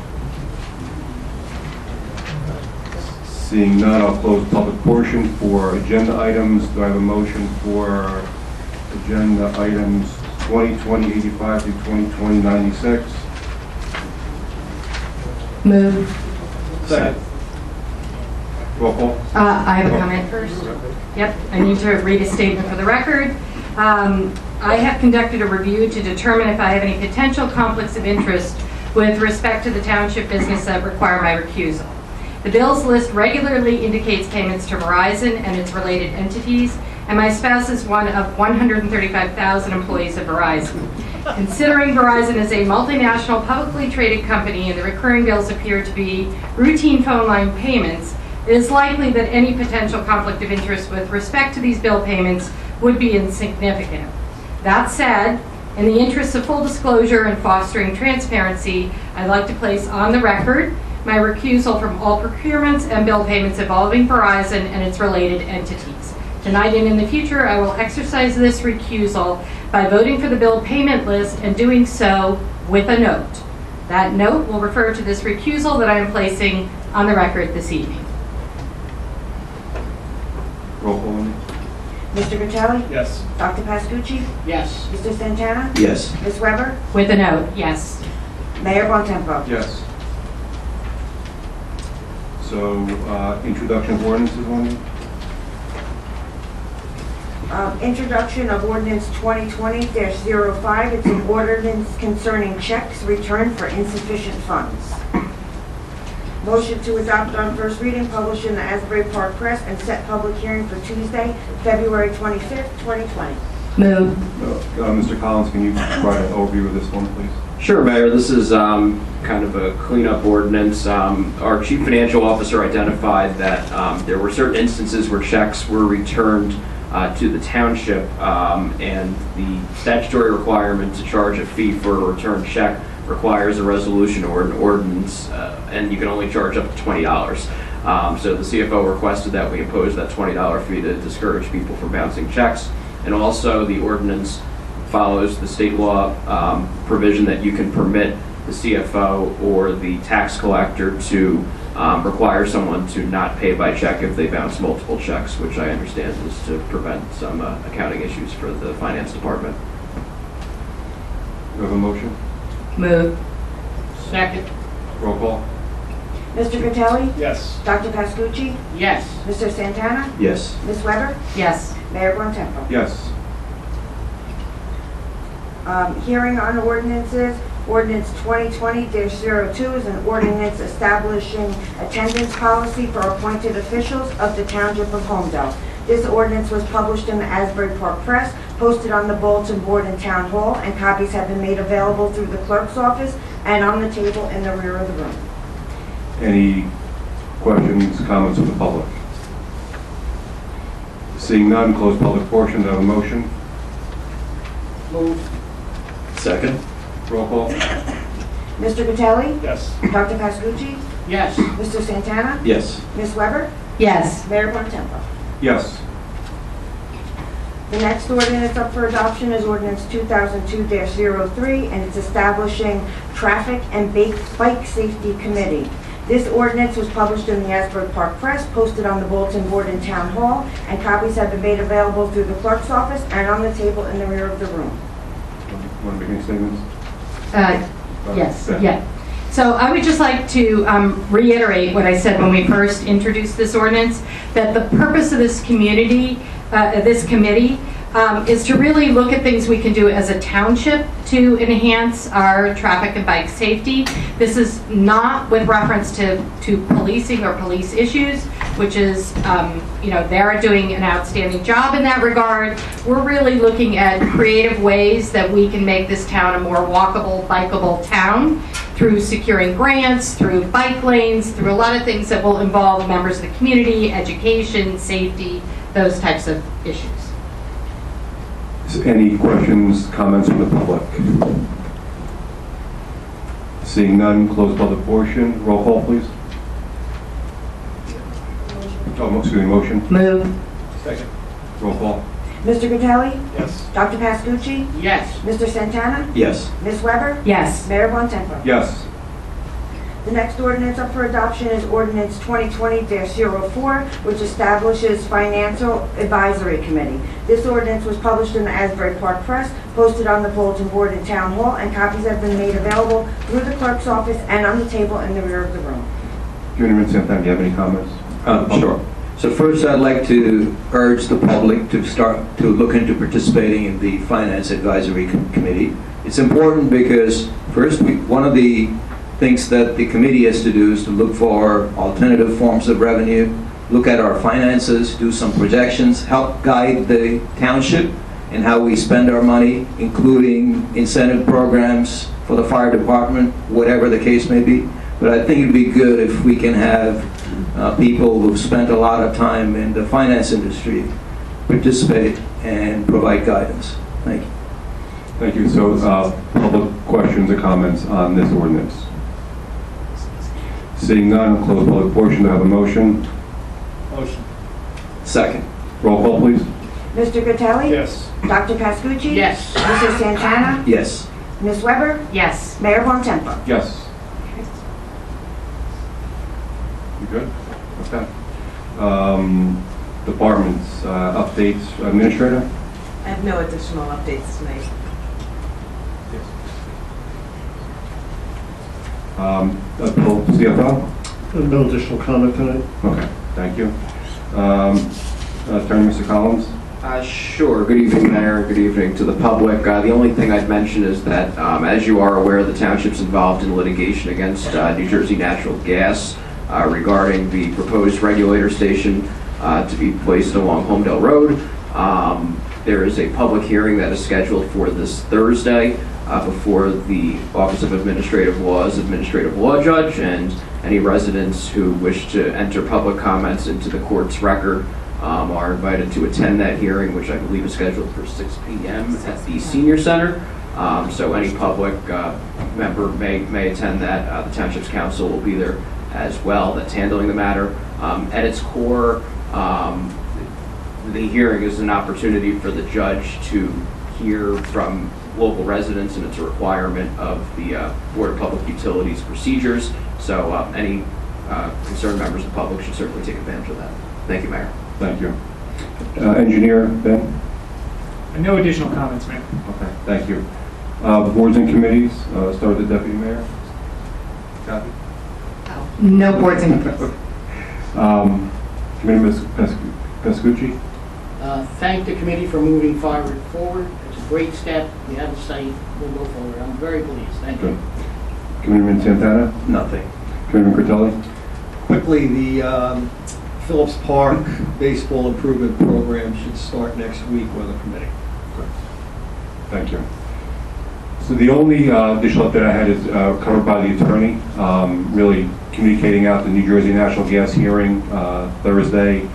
Seeing none, I'll close public portion for agenda items. Do I have a motion for agenda items 2020-85 through 2020-96? Move. Second. Roll call. I have a comment first. Yep, I need to read a statement for the record. I have conducted a review to determine if I have any potential conflicts of interest with respect to the township business that require my recusal. The bills list regularly indicates payments to Verizon and its related entities, and my spouse is one of 135,000 employees of Verizon. Considering Verizon is a multinational publicly traded company and the recurring bills appear to be routine phone line payments, it is likely that any potential conflict of interest with respect to these bill payments would be insignificant. That said, in the interest of full disclosure and fostering transparency, I'd like to place on the record my recusal from all procurements and bill payments involving Verizon and its related entities. Tonight and in the future, I will exercise this recusal by voting for the bill payment list and doing so with a note. That note will refer to this recusal that I am placing on the record this evening. Roll call. Mr. Vitale? Yes. Dr. Pascucci? Yes. Mr. Santana? Yes. Ms. Weber? With a note, yes. Mayor Bontempo? Yes. So, introduction of ordinances, Wendy? Introduction of ordinance 2020-05. It's an ordinance concerning checks returned for insufficient funds. Motion to adopt on first reading, published in the Asbury Park Press, and set public hearing for Tuesday, February 25th, 2020. Move. Mr. Collins, can you provide an overview of this one, please? Sure, Mayor. This is kind of a cleanup ordinance. Our chief financial officer identified that there were certain instances where checks were returned to the township, and the statutory requirement to charge a fee for a returned check requires a resolution or an ordinance, and you can only charge up to $20. So the CFO requested that we impose that $20 fee to discourage people from bouncing checks. And also the ordinance follows the state law provision that you can permit the CFO or the tax collector to require someone to not pay by check if they bounce multiple checks, which I understand is to prevent some accounting issues for the finance department. Do you have a motion? Move. Second. Roll call. Mr. Vitale? Yes. Dr. Pascucci? Yes. Mr. Santana? Yes. Ms. Weber? Yes. Mayor Bontempo? Yes. Hearing on ordinances. Ordinance 2020-02 is an ordinance establishing attendance policy for appointed officials of the Township of Holmdel. This ordinance was published in the Asbury Park Press, posted on the bulletin board in Town Hall, and copies have been made available through the clerk's office and on the table in the rear of the room. Any questions, comments from the public? Seeing none, close public portion. Do I have a motion? Move. Second. Roll call. Mr. Vitale? Yes. Dr. Pascucci? Yes. Mr. Santana? Yes. Ms. Weber? Yes. Mayor Bontempo? Yes. The next ordinance up for adoption is ordinance 2002-03, and it's establishing traffic and bike safety committee. This ordinance was published in the Asbury Park Press, posted on the bulletin board in Town Hall, and copies have been made available through the clerk's office and on the table in the rear of the room. Want to make any statements? Yes, yeah. So I would just like to reiterate what I said when we first introduced this ordinance, that the purpose of this committee is to really look at things we can do as a township to enhance our traffic and bike safety. This is not with reference to policing or police issues, which is, they're doing an outstanding job in that regard. We're really looking at creative ways that we can make this town a more walkable, bikeable town through securing grants, through bike lanes, through a lot of things that will involve members of the community, education, safety, those types of issues. Any questions, comments from the public? Seeing none, close public portion. Roll call, please. Motion. Move. Second. Roll call. Mr. Vitale? Yes. Dr. Pascucci? Yes. Mr. Santana? Yes. Ms. Weber? Yes. Mayor Bontempo? Yes. The next ordinance up for adoption is ordinance 2020-04, which establishes Financial Advisory Committee. This ordinance was published in the Asbury Park Press, posted on the bulletin board in Town Hall, and copies have been made available through the clerk's office and on the table in the rear of the room. Journeyman Santana, do you have any comments? Sure. So first, I'd like to urge the public to start to look into participating in the Finance Advisory Committee. It's important because, first, one of the things that the committee has to do is to look for alternative forms of revenue, look at our finances, do some projections, help guide the township and how we spend our money, including incentive programs for the fire department, whatever the case may be. But I think it'd be good if we can have people who've spent a lot of time in the finance industry participate and provide guidance. Thank you. Thank you. So, public questions or comments on this ordinance? Seeing none, close public portion. Do I have a motion? Motion. Second. Roll call, please. Mr. Gatelli? Yes. Dr. Pascucci? Yes. Mr. Santana? Yes. Ms. Weber? Yes. Mayor Von Tempo? Yes. You good? Okay. Departments, updates, administrator? I have no additional updates tonight. CFO? No additional comment tonight. Okay, thank you. Attorney, Mr. Collins? Sure. Good evening, Mayor. Good evening to the public. The only thing I'd mention is that, as you are aware, the township's involved in litigation against New Jersey Natural Gas regarding the proposed regulator station to be placed along Holmdel Road. There is a public hearing that is scheduled for this Thursday before the Office of Administrative Law's Administrative Law Judge, and any residents who wish to enter public comments into the court's record are invited to attend that hearing, which I believe is scheduled for 6 p.m. at the Senior Center. So any public member may attend that. The Township's counsel will be there as well that's handling the matter. At its core, the hearing is an opportunity for the judge to hear from local residents, and it's a requirement of the Board of Public Utilities procedures. So any concerned members of the public should certainly take advantage of that. Thank you, Mayor. Thank you. Engineer, Ben? No additional comments, Mayor. Okay, thank you. Boards and committees, start with the Deputy Mayor. Kathy? No boards and committees. Committee, Ms. Pascucci? Thank the committee for moving forward. It's a great step. We have a site. We'll go forward. I'm very pleased. Thank you. Committeeman Santana? Nothing. Committeeman Critelli? Quickly, the Phillips Park Baseball Improvement Program should start next week, weather permitting. Thank you. So the only additional update I had is covered by the attorney, really communicating out the New Jersey Natural Gas hearing Thursday,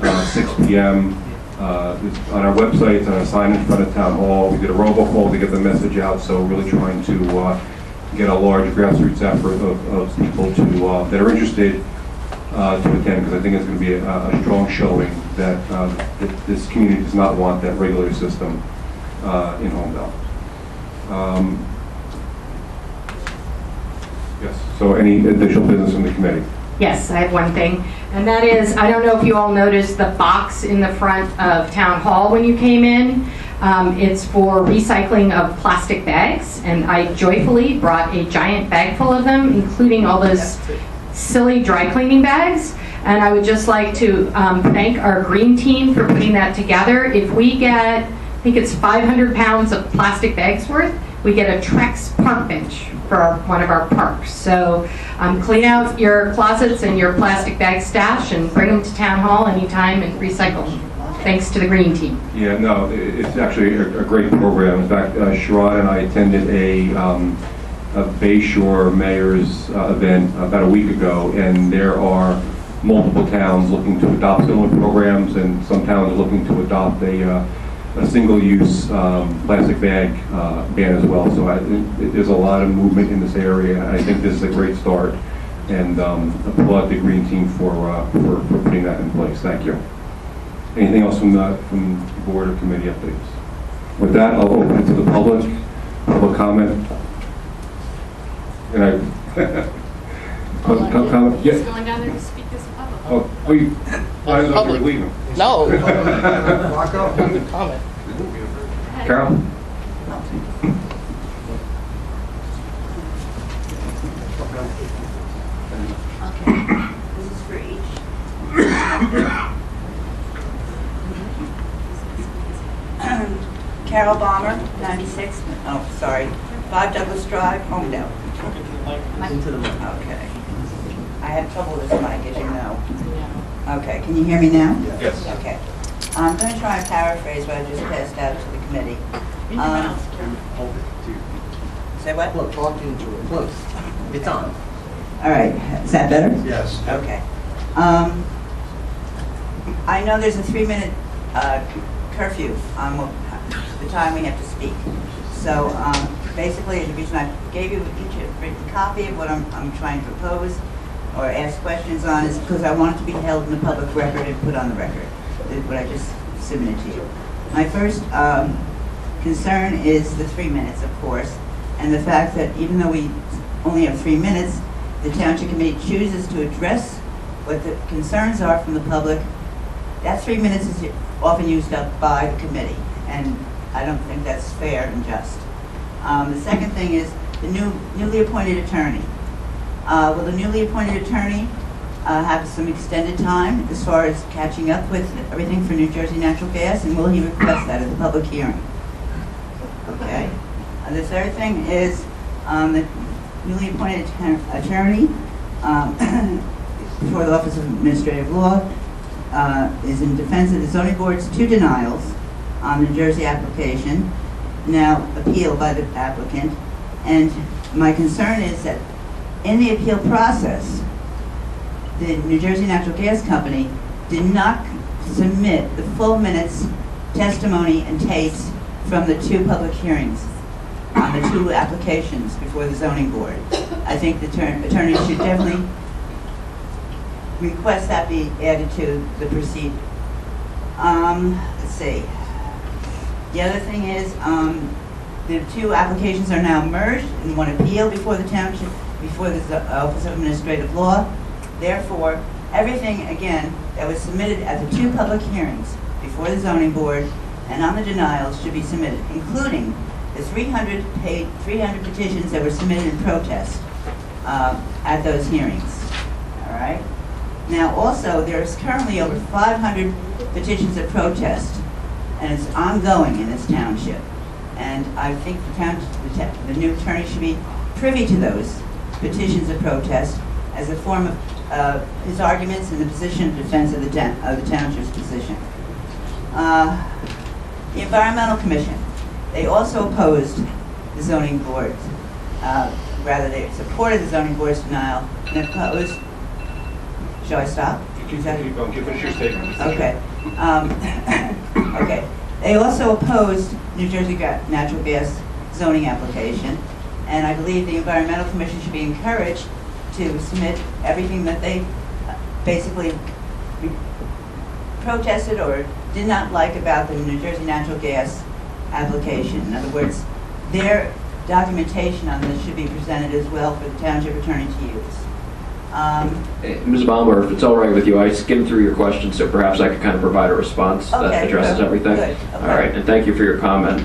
6 p.m. It's on our website, it's on a sign in front of Town Hall. We did a robocall to get the message out, so really trying to get a large grassroots effort of people to that are interested to attend, because I think it's going to be a strong showing that this community does not want that regulator system in Holmdel. Yes, so any additional business from the committee? Yes, I have one thing, and that is, I don't know if you all noticed the box in the front of Town Hall when you came in. It's for recycling of plastic bags, and I joyfully brought a giant bag full of them, including all those silly dry cleaning bags. And I would just like to thank our green team for putting that together. If we get, I think it's 500 pounds of plastic bags worth, we get a Trex park bench for one of our parks. So clean out your closets and your plastic bag stash and bring them to Town Hall anytime and recycle them. Thanks to the green team. Yeah, no, it's actually a great program. In fact, Sharon and I attended a Bayshore Mayor's event about a week ago, and there are multiple towns looking to adopt similar programs, and some towns are looking to adopt a single-use plastic bag ban as well. So there's a lot of movement in this area. I think this is a great start, and applaud the green team for putting that in place. Thank you. Anything else from the board or committee updates? With that, I'll open it to the public comment. And comment? He's going down there to speak this in public. Oh, you, I don't know if you're leaving. No. Walk up. Comment. Carol? Okay, this is for each. Carol Bomber, 96, oh, sorry, 5 Douglas Drive, Holmdel. Into the mic. Okay. I have trouble with this mic, as you know. Okay, can you hear me now? Yes. Okay. I'm going to try and paraphrase what I just passed out to the committee. Say what? Look, talk into it. Close. It's on. All right, is that better? Yes. Okay. I know there's a 3-minute curfew on the time we have to speak. So basically, the reason I gave you each a written copy of what I'm trying to propose or ask questions on is because I want it to be held in the public record and put on the record, what I just submitted to you. My first concern is the 3 minutes, of course, and the fact that even though we only have 3 minutes, the Township Committee chooses to address what the concerns are from the public. That 3 minutes is often used up by the committee, and I don't think that's fair and just. The second thing is the newly appointed attorney. Will the newly appointed attorney have some extended time as far as catching up with everything for New Jersey Natural Gas, and will he request that at the public hearing? Okay. The third thing is the newly appointed attorney before the Office of Administrative Law is in defense of the zoning board's 2 denials on the New Jersey application, now appealed by the applicant. And my concern is that in the appeal process, the New Jersey Natural Gas Company did not submit the full minutes, testimony, and tapes from the 2 public hearings on the 2 applications before the zoning board. I think the attorney should definitely request that be added to the proceed. Let's see. The other thing is the 2 applications are now merged in one appeal before the Township, before the Office of Administrative Law. Therefore, everything, again, that was submitted at the 2 public hearings before the zoning board and on the denials should be submitted, including the 300 petitions that were submitted in protest at those hearings. All right? Now, also, there's currently over 500 petitions of protest, and it's ongoing in this township. And I think the new attorney should be privy to those petitions of protest as a form of his arguments and the position of defense of the township's position. The Environmental Commission, they also opposed the zoning board. Rather, they supported the zoning board's denial and opposed. Shall I stop? Keep going. Finish your statement. Okay. Okay. They also opposed New Jersey Natural Gas zoning application, and I believe the Environmental Commission should be encouraged to submit everything that they basically protested or did not like about the New Jersey Natural Gas application. In other words, their documentation on this should be presented as well for the township attorney to use. Ms. Balmer, if it's all right with you, I skimmed through your questions, so perhaps I could kind of provide a response that addresses everything. Good. Okay. All right, and thank you for your comment.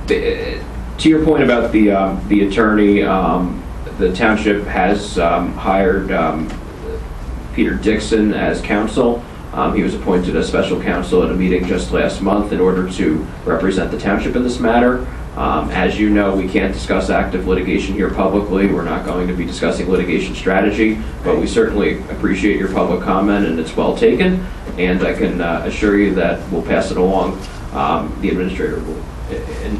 To your point about the attorney, the township has hired Peter Dixon as counsel. He was appointed as special counsel at a meeting just last month in order to represent the township in this matter. As you know, we can't discuss active litigation here publicly. We're not going to be discussing litigation strategy, but we certainly appreciate your public comment, and it's well taken. And I can assure you that we'll pass it along. The administrator will,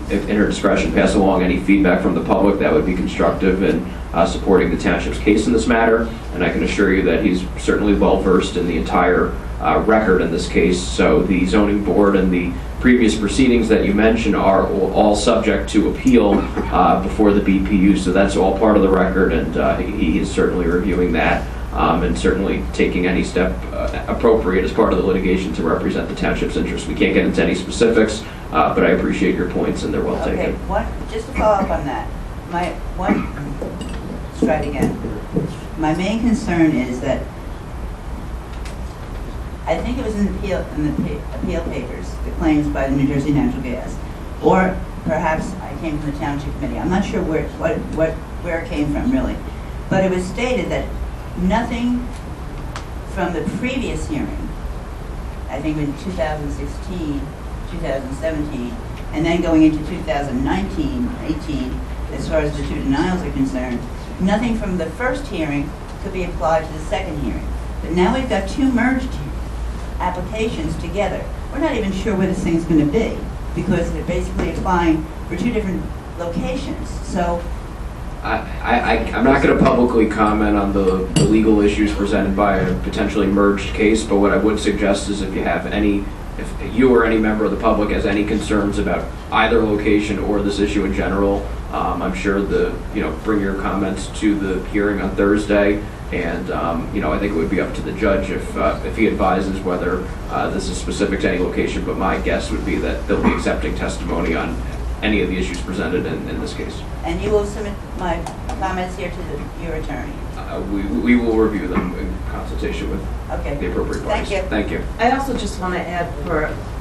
in her discretion, pass along any feedback from the public that would be constructive in supporting the township's case in this matter. And I can assure you that he's certainly well versed in the entire record in this case. So the zoning board and the previous proceedings that you mentioned are all subject to appeal before the BPU, so that's all part of the record, and he is certainly reviewing that and certainly taking any step appropriate as part of the litigation to represent the township's interests. We can't get into any specifics, but I appreciate your points, and they're well taken. Just to follow up on that, let's try it again. My main concern is that I think it was in the appeal papers, the claims by the New Jersey Natural Gas, or perhaps I came from the Township Committee. I'm not sure where it came from really, but it was stated that nothing from the previous hearing, I think in 2016, 2017, and then going into 2019, 18, as far as the 2 denials are concerned, nothing from the first hearing could be applied to the second hearing. But now we've got 2 merged applications together, we're not even sure where this thing's going to be, because they're basically applying for two different locations. So I'm not going to publicly comment on the legal issues presented by a potentially merged case, but what I would suggest is if you or any member of the public has any concerns about either location or this issue in general, I'm sure bring your comments to the hearing on Thursday, and I think it would be up to the judge if he advises whether this is specific to any location, but my guess would be that they'll be accepting testimony on any of the issues presented in this case. And you will submit my comments here to your attorney? We will review them in consultation with Okay. the appropriate parties. Thank you. Thank you. I also just want to add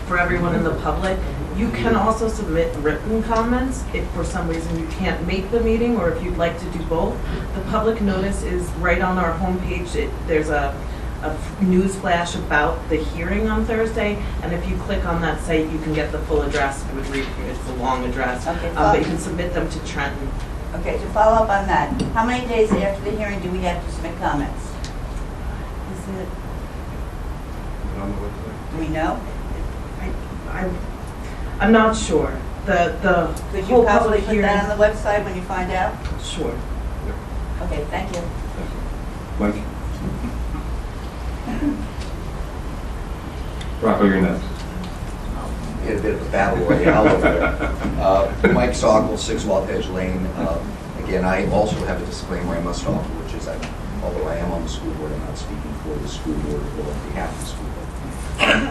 for everyone in the public, you can also submit written comments if for some reason you can't make the meeting, or if you'd like to do both. The public notice is right on our homepage. There's a news flash about the hearing on Thursday, and if you click on that site, you can get the full address. It would read, it's a long address, Okay, but you can submit them to Trenton. Okay, to follow up on that, how many days after the hearing do we have to submit comments? Is it? Do we know? I'm not sure. The Could you whole possibly public put hearing. that on the website when you find out? Sure. Okay, thank you. Mike? Rocco, you're next. We had a bit of a battle royale over there. Mike Soggle, 6 Walt Edge Lane. Again, I also have a disclaimer I must offer, which is that although I am on the school board, I'm not speaking for the school board or on behalf of the school board.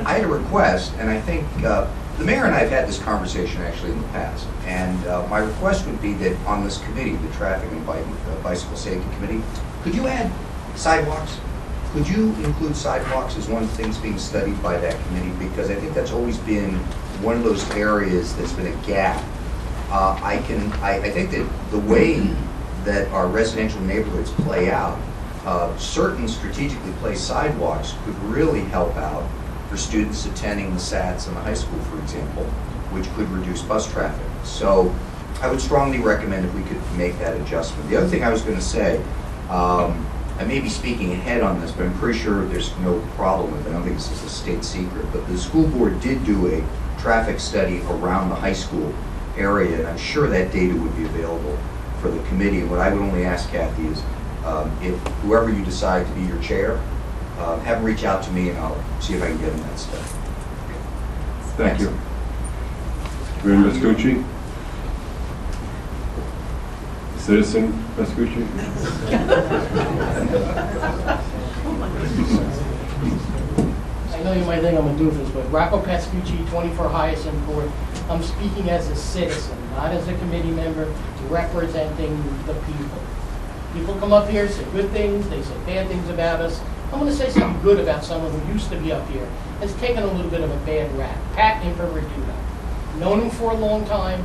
I had a request, and I think the mayor and I have had this conversation actually in the past, and my request would be that on this committee, the Traffic and Bicycle Safety Committee, could you add sidewalks? Could you include sidewalks as one of the things being studied by that committee? Because I think that's always been one of those areas that's been a gap. I think that the way that our residential neighborhoods play out, certain strategically placed sidewalks could really help out for students attending the SATs in the high school, for example, which could reduce bus traffic. So I would strongly recommend if we could make that adjustment. The other thing I was going to say, I may be speaking ahead on this, but I'm pretty sure there's no problem with it. I don't think this is a state secret, but the school board did do a traffic study around the high school area, and I'm sure that data would be available for the committee. And what I would only ask Kathy is, if whoever you decide to be your chair, have them reach out to me, and I'll see if I can get them that stuff. Thank you. Mayor Vespucci? Citizen Vespucci? I know you might think I'm a doofus, but Rocco Vespucci, 24 Hyacinth Court. I'm speaking as a citizen, not as a committee member, representing the people. People come up here, say good things, they say bad things about us. I'm going to say something good about someone who used to be up here, has taken a little bit of a bad rap. Pat Imperverduda. Known him for a long time.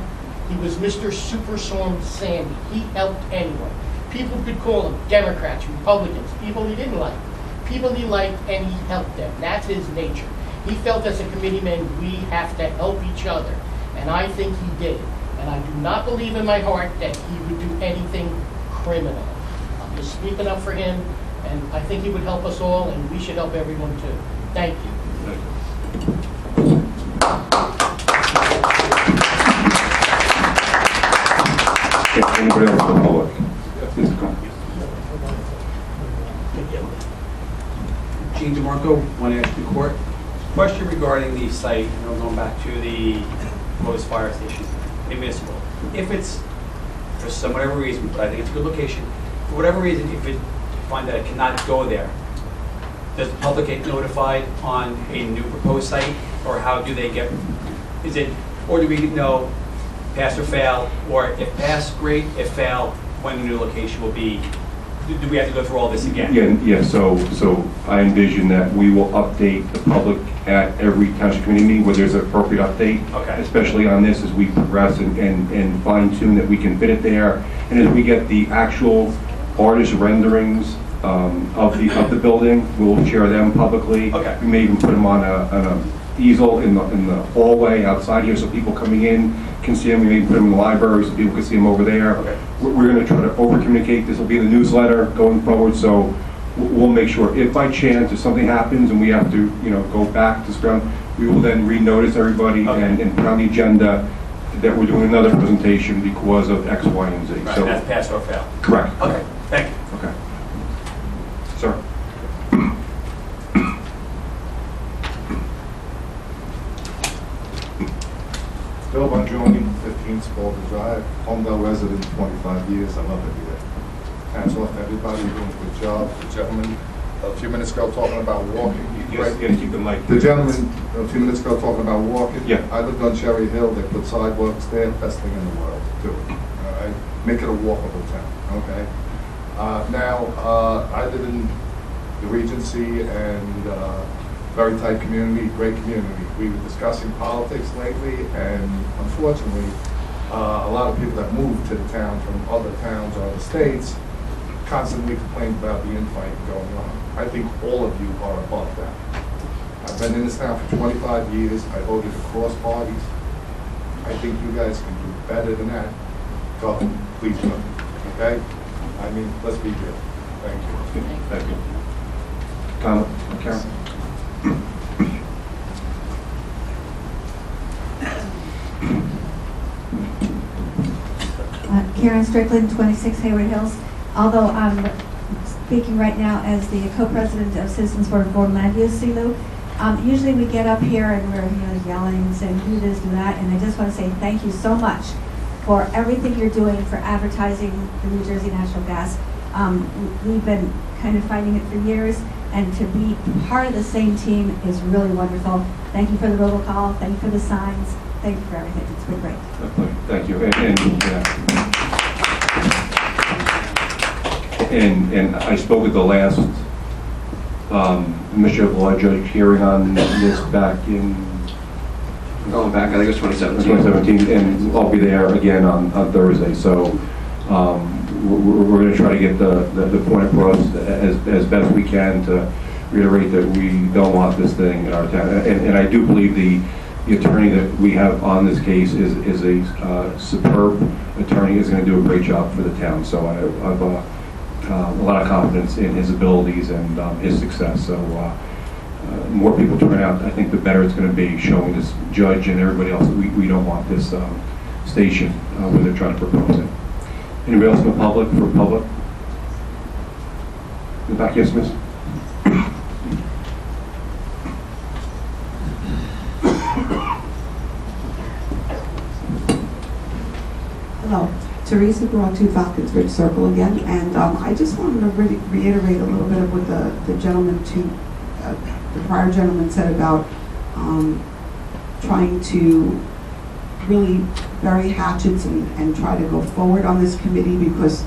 He was Mr. Superstorm Sandy. He helped anyone. People could call him Democrats, Republicans, people he didn't like, people he liked, and he helped them. That's his nature. He felt as a committeeman, we have to help each other, and I think he did. And I do not believe in my heart that he would do anything criminal. I'm just speaking up for him, and I think he would help us all, and we should help everyone too. Thank you. Anybody else from the public? Please come. Gene DeMarco, 1 Ashby Court. Question regarding the site, going back to the proposed fire station in Municipal. If it's, for some whatever reason, but I think it's a good location, for whatever reason, if it find that it cannot go there, does the public get notified on a new proposed site, or how do they get, is it, or do we know pass or fail, or if pass, great, if fail, when the new location will be? Do we have to go through all this again? Yeah, so I envision that we will update the public at every township committee meeting where there's an appropriate update. Okay. Especially on this as we progress and fine tune that we can fit it there. And as we get the actual artist renderings of the building, we'll share them publicly. Okay. We may even put them on a easel in the hallway outside here so people coming in can see them. We may put them in the library so people can see them over there. Okay. We're going to try to over-communicate. This will be in the newsletter going forward, so we'll make sure if by chance if something happens and we have to, go back to this ground, We will then renotice everybody and put on the agenda that we're doing another presentation because of X, Y, and Z. Right, So that's pass or fail. correct. Okay, thank you. Okay. Sir? Bill Bongiorni, 15 Spalding Drive, Holmdel resident, 25 years. I love it here. Hats off to everybody, you're doing a good job. The gentleman a few minutes ago talking about walking. Yes, you gotta keep the mic. The gentleman a few minutes ago talking about walking. Yeah. I lived on Cherry Hill. They put sidewalks there. Best thing in the world. Do it. All right. Make it a walkable town. Okay. Now I live in the Regency and very tight community, great community. We were discussing politics lately, and unfortunately, a lot of people that moved to the town from other towns or other states constantly complain about the infighting going on. I think all of you are above that. I've been in this town for 25 years. I voted across parties. I think you guys can do better than that. Go, please go. Okay? I mean, let's be real. Thank you. Thank you. Comment? Karen? Karen Strickland, 26 Hayward Hills. Although I'm speaking right now as the co-president of Citizens for Informed Land Use, CLU, usually we get up here and we're yelling and saying do this, do that, and I just want to say thank you so much for everything you're doing for advertising the New Jersey Natural Gas. We've been kind of fighting it for years, and to be part of the same team is really wonderful. Thank you for the robocall, thank you for the signs, thank you for everything. It's been great. Thank you. And I spoke at the last Mr. Law Judge hearing on this back in Going back, I think it was 2017. 2017, and I'll be there again on Thursday. So we're going to try to get the point across as best we can to reiterate that we don't want this thing in our town. And I do believe the attorney that we have on this case is a superb attorney, is going to do a great job for the town. So I have a lot of confidence in his abilities and his success. So more people turn out, I think the better it's going to be, showing this judge and everybody else that we don't want this station where they're trying to propose it. Anybody else in the public for public? In the back, yes, miss? Hello, Teresa brought to Falcons Ridge Circle again, and I just wanted to reiterate a little bit of what the gentleman, the prior gentleman said about trying to really bury hatchets and try to go forward on this committee, because